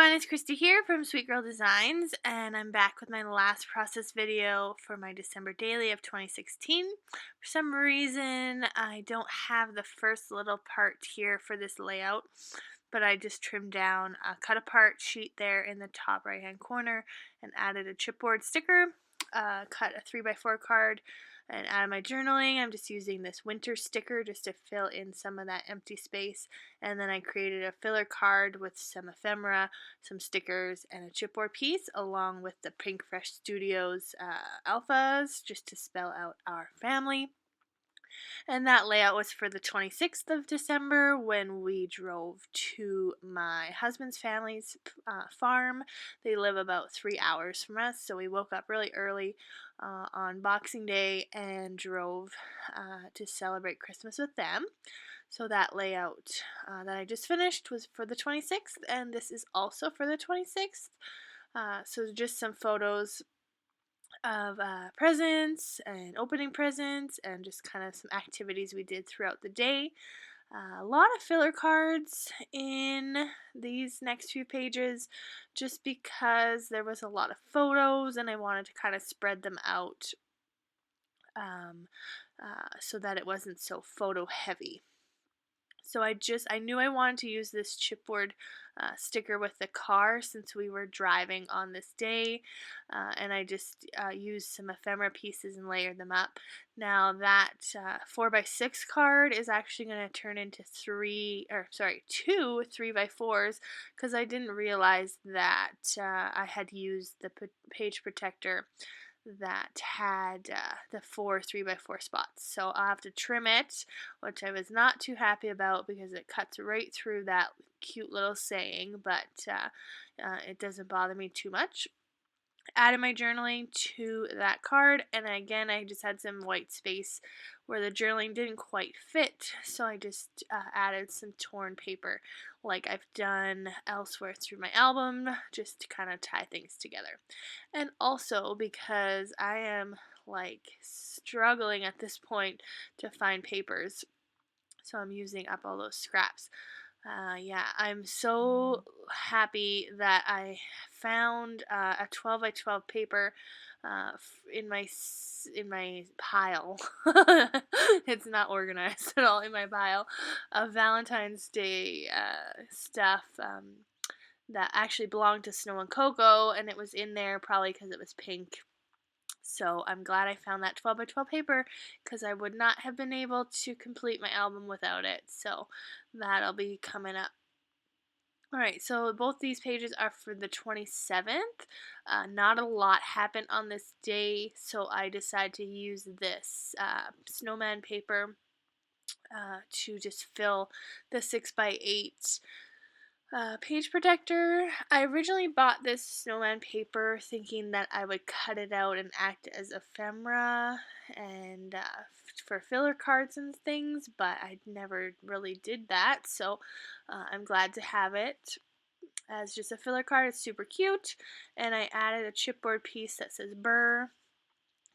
everyone, it's Christy here from Sweet Girl Designs, and I'm back with my last process video for my December daily of 2016. For some reason, I don't have the first little part here for this layout, but I just trimmed down a cut apart sheet there in the top right hand corner and added a chipboard sticker, cut a 3x4 card, and out of my journaling, I'm just using this winter sticker just to fill in some of that empty space. And then I created a filler card with some ephemera, some stickers, and a chipboard piece along with the Pink Fresh Studios alphas just to spell out our family. And that layout was for the 26th of December when we drove to my husband's family's farm. They live about 3 hours from us, so we woke up really early on Boxing Day and drove to celebrate Christmas with them. So that layout that I just finished was for the 26th, and this is also for the 26th. So just some photos of presents and opening presents and just kind of some activities we did throughout the day. A lot of filler cards in these next few pages just because there was a lot of photos and I wanted to kind of spread them out so that it wasn't so photo heavy. So I knew I wanted to use this chipboard sticker with the car since we were driving on this day, and I just used some ephemera pieces and layered them up. Now that 4x6 card is actually going to turn into two 3x4s because I didn't realize that I had used the page protector that had the 4 3x4 spots. So I'll have to trim it, which I was not too happy about because it cuts right through that cute little saying, but it doesn't bother me too much. Added my journaling to that card, and again I just had some white space where the journaling didn't quite fit, so I just added some torn paper like I've done elsewhere through my album just to kind of tie things together. And also because I am like struggling at this point to find papers, so I'm using up all those scraps. Yeah, I'm so happy that I found a 12x12 paper in my pile. It's not organized at all in my pile of Valentine's Day stuff that actually belonged to Snow and Coco, and it was in there probably because it was pink. So I'm glad I found that 12x12 paper because I would not have been able to complete my album without it. So that'll be coming up. Alright, so both these pages are for the 27th. Not a lot happened on this day, so I decided to use this snowman paper to just fill the 6x8 page protector. I originally bought this snowman paper thinking that I would cut it out and act as ephemera and for filler cards and things, but I never really did that, so I'm glad to have it as just a filler card. It's super cute, and I added a chipboard piece that says Burr.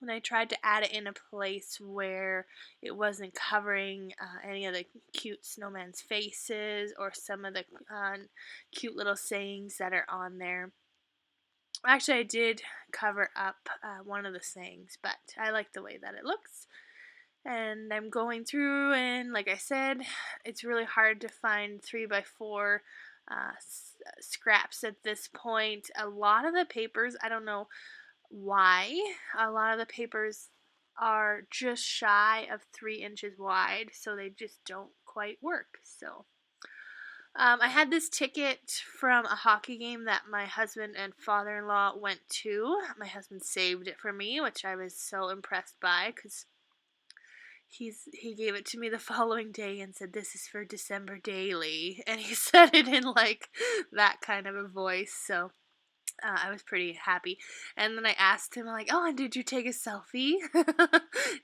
And I tried to add it in a place where it wasn't covering any of the cute snowman's faces or some of the cute little sayings that are on there. Actually, I did cover up one of the sayings, but I like the way that it looks. And I'm going through, and like I said, it's really hard to find 3x4 scraps at this point. A lot of the papers, I don't know why, a lot of the papers are just shy of 3 inches wide, so they just don't quite work. So I had this ticket from a hockey game that my husband and father-in-law went to. My husband saved it for me, which I was so impressed by because he gave it to me the following day and said, "This is for December daily," and he said it in like that kind of a voice. So I was pretty happy. And then I asked him, like, "Oh, and did you take a selfie?"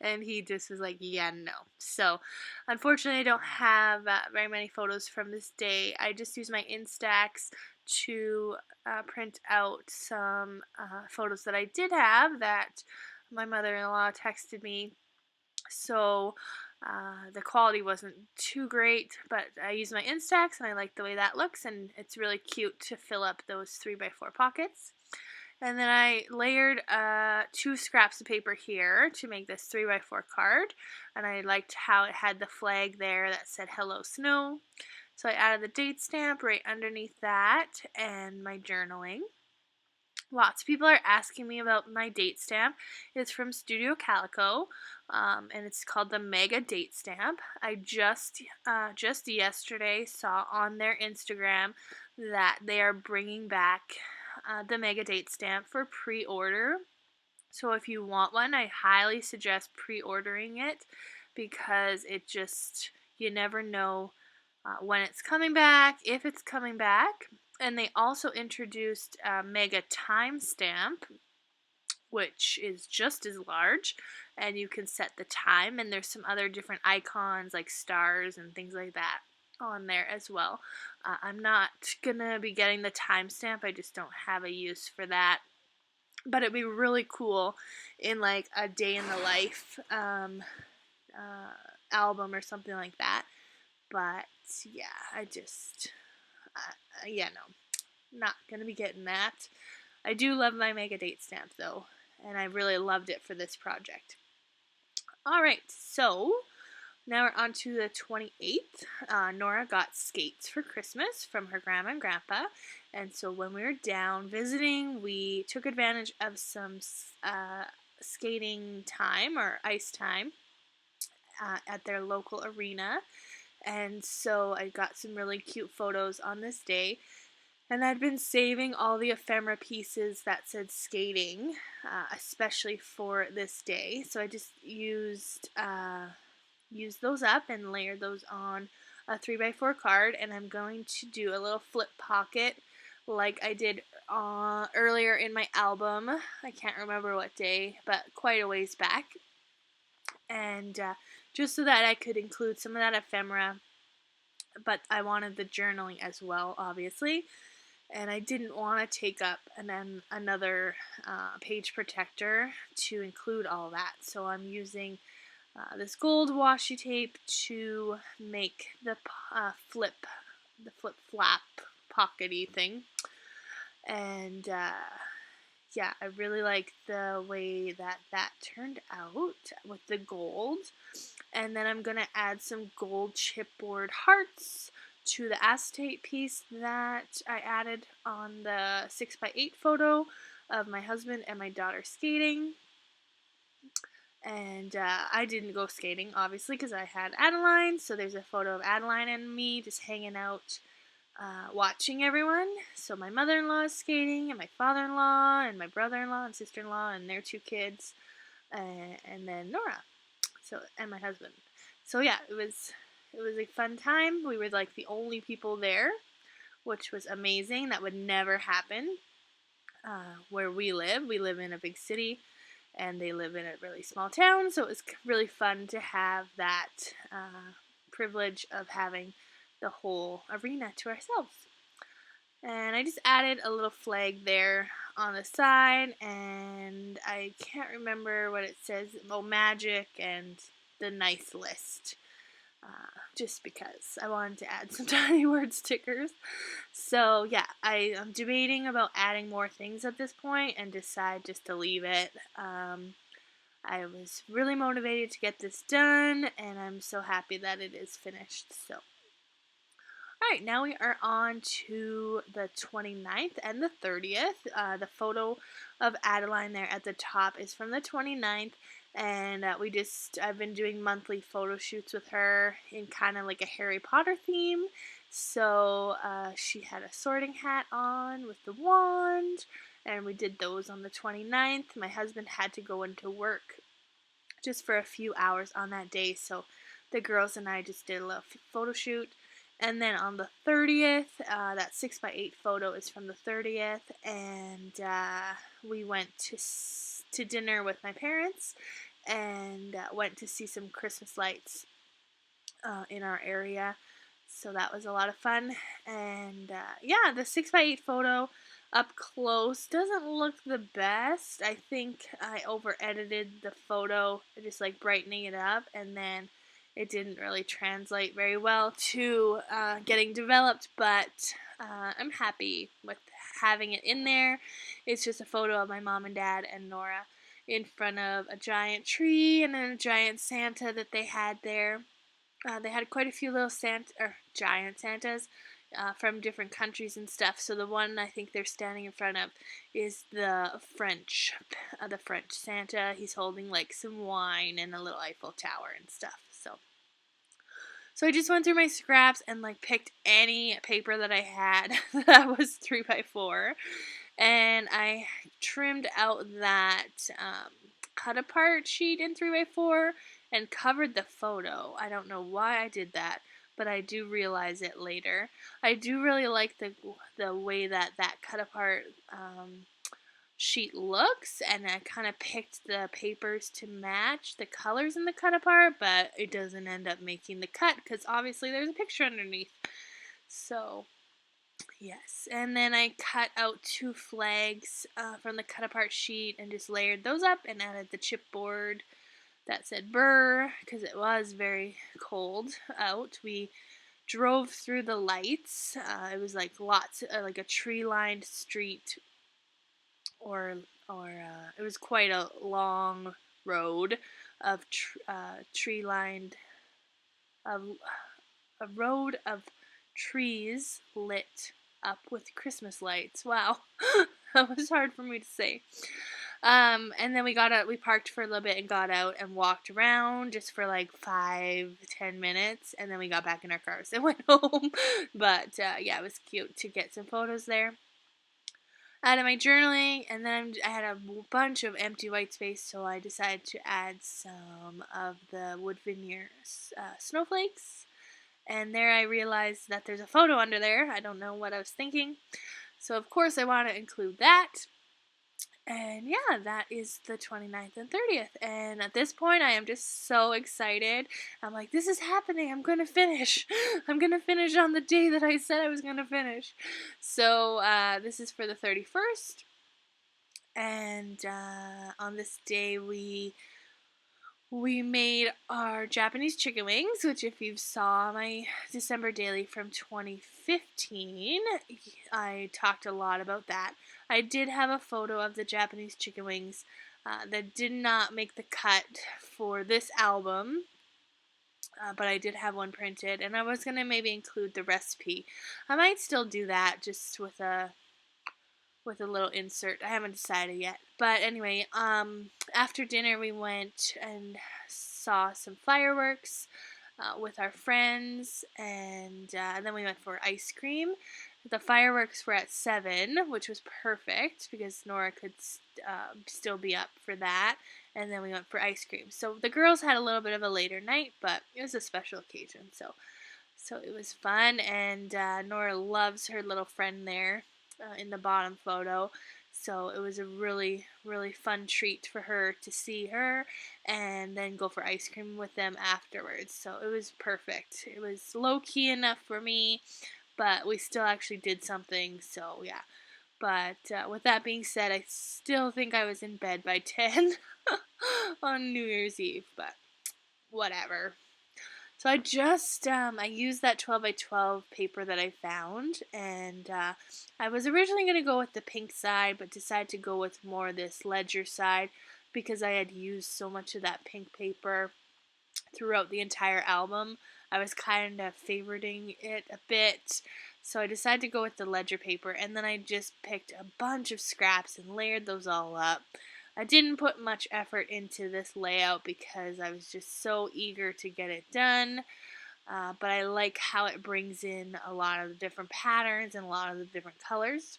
And he just was like, "Yeah, no." So, unfortunately, I don't have very many photos from this day. I just used my Instax to print out some photos that I did have that my mother-in-law texted me. So, The quality wasn't too great, but I used my Instax and I like the way that looks, and it's really cute to fill up those 3x4 pockets. And then I layered 2 scraps of paper here to make this 3x4 card, and I liked how it had the flag there that said Hello Snow. So I added the date stamp right underneath that and my journaling. Lots of people are asking me about my date stamp. It's from Studio Calico, and it's called the Mega Date Stamp. I just yesterday saw on their Instagram that they are bringing back the Mega Date Stamp for pre-order. So if you want one, I highly suggest pre-ordering it because you never know when it's coming back, if it's coming back. And they also introduced a Mega Timestamp, which is just as large, and you can set the time, and there's some other different icons like stars and things like that on there as well. I'm not gonna be getting the timestamp, I just don't have a use for that. But it'd be really cool in like a day in the life album or something like that. But yeah, no, not gonna be getting that. I do love my Mega Date Stamp though, and I really loved it for this project. Alright, so now we're on to the 28th. Nora got skates for Christmas from her grandma and grandpa, and so when we were down visiting, we took advantage of some skating time or ice time at their local arena. And so I got some really cute photos on this day. And I'd been saving all the ephemera pieces that said skating, especially for this day. So I just used those up and layered those on a 3x4 card. And I'm going to do a little flip pocket like I did earlier in my album. I can't remember what day, but quite a ways back. And just so that I could include some of that ephemera, but I wanted the journaling as well, obviously. And I didn't want to take up another page protector to include all that. So I'm using this gold washi tape to make the flip flap pockety thing. And yeah, I really like the way that turned out with the gold. And then I'm going to add some gold chipboard hearts to the acetate piece that I added on the 6x8 photo of my husband and my daughter skating. And I didn't go skating, obviously, because I had Adeline. So there's a photo of Adeline and me just hanging out, watching everyone. So my mother-in-law is skating, and my father-in-law, and my brother-in-law, and sister-in-law, and their 2 kids, and then Nora, and my husband. So yeah, it was a fun time. We were like the only people there, which was amazing. That would never happen where we live. We live in a big city, and they live in a really small town, so it was really fun to have that privilege of having the whole arena to ourselves. And I just added a little flag there on the side, and I can't remember what it says. Oh, magic and the nice list. Just because I wanted to add some tiny word stickers. So yeah, I'm debating about adding more things at this point and decide just to leave it. I was really motivated to get this done, and I'm so happy that it is finished. So alright, now we are on to the 29th and the 30th. The photo of Adeline there at the top is from the 29th, and I've been doing monthly photo shoots with her in kind of like a Harry Potter theme. So she had a sorting hat on with the wand, and we did those on the 29th. My husband had to go into work just for a few hours on that day, so the girls and I just did a little photo shoot. And then on the 30th, that 6x8 photo is from the 30th, and we went to dinner with my parents and went to see some Christmas lights in our area. So that was a lot of fun. And yeah, the 6x8 photo up close doesn't look the best. I think I over edited the photo, just like brightening it up, and then it didn't really translate very well to getting developed, but I'm happy with having it in there. It's just a photo of my mom and dad and Nora in front of a giant tree and then a giant Santa that they had there. They had quite a few little giant Santas from different countries and stuff. So the one I think they're standing in front of is the French Santa. He's holding like some wine and a little Eiffel Tower and stuff. So I just went through my scraps and like picked any paper that I had that was 3x4, and I trimmed out that cut apart sheet in 3x4 and covered the photo. I don't know why I did that, but I do realize it later. I do really like the way that cut apart sheet looks, and I kind of picked the papers to match the colors in the cut apart, but it doesn't end up making the cut because obviously there's a picture underneath. So yes, and then I cut out 2 flags from the cut apart sheet and just layered those up and added the chipboard that said "Burr" because it was very cold out. We drove through the lights. It was like like a tree-lined street, or it was quite a long road of tree-lined, a road of trees lit up with Christmas lights. Wow, that was hard for me to say. And then we got out, we parked for a little bit and got out and walked around just for like 5-10 minutes, and then we got back in our cars and went home. But yeah, it was cute to get some photos there. Out of my journaling, and then I had a bunch of empty white space, so I decided to add some of the wood veneer snowflakes. And there I realized that there's a photo under there. I don't know what I was thinking. So of course I want to include that. And yeah, that is the 29th and 30th. And at this point, I am just so excited. I'm like, this is happening. I'm going to finish. I'm going to finish on the day that I said I was going to finish. So this is for the 31st. And on this day, we made our Japanese chicken wings, which if you saw my December daily from 2015, I talked a lot about that. I did have a photo of the Japanese chicken wings that did not make the cut for this album, but I did have one printed, and I was going to maybe include the recipe. I might still do that just with a little insert. I haven't decided yet. But anyway, after dinner we went and saw some fireworks with our friends, and then we went for ice cream. The fireworks were at 7, which was perfect because Nora could still be up for that. And then we went for ice cream. So the girls had a little bit of a later night, but it was a special occasion. So it was fun, and Nora loves her little friend there in the bottom photo. So it was a really, really fun treat for her to see her and then go for ice cream with them afterwards. So it was perfect. It was low-key enough for me, but we still actually did something, so yeah. But with that being said, I still think I was in bed by 10 on New Year's Eve, but whatever. So I just, I used that 12x12 paper that I found, and I was originally going to go with the pink side, but decided to go with more this ledger side because I had used so much of that pink paper throughout the entire album. I was kind of favoriting it a bit, so I decided to go with the ledger paper, and then I just picked a bunch of scraps and layered those all up. I didn't put much effort into this layout because I was just so eager to get it done, but I like how it brings in a lot of the different patterns and a lot of the different colors.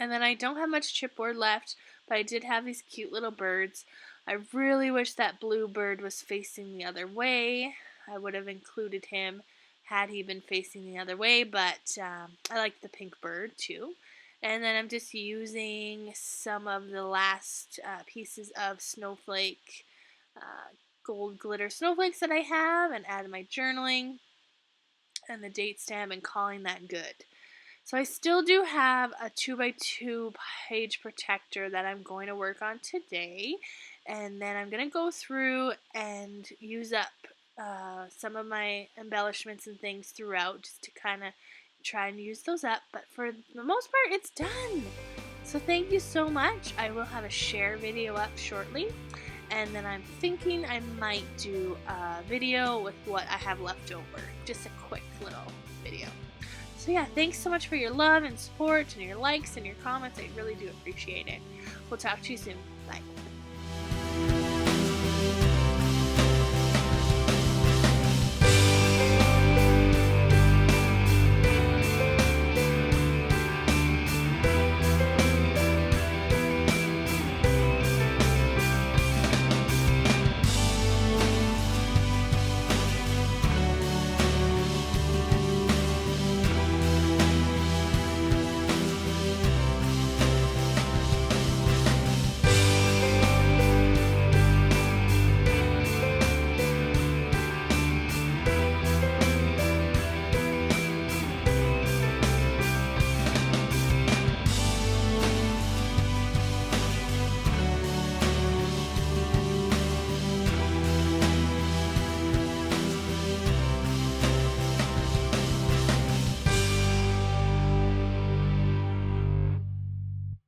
And then I don't have much chipboard left, but I did have these cute little birds. I really wish that blue bird was facing the other way. I would have included him had he been facing the other way, but I like the pink bird too. And then I'm just using some of the last pieces of snowflake, gold glitter snowflakes that I have, and add my journaling and the date stamp and calling that good. So I still do have a 2x2 page protector that I'm going to work on today, and then I'm going to go through and use up some of my embellishments and things throughout just to kind of try and use those up. But for the most part, it's done. So thank you so much. I will have a share video up shortly. And then I'm thinking I might do a video with what I have left over. Just a quick little video. So yeah, thanks so much for your love and support and your likes and your comments. I really do appreciate it. We'll talk to you soon. Bye.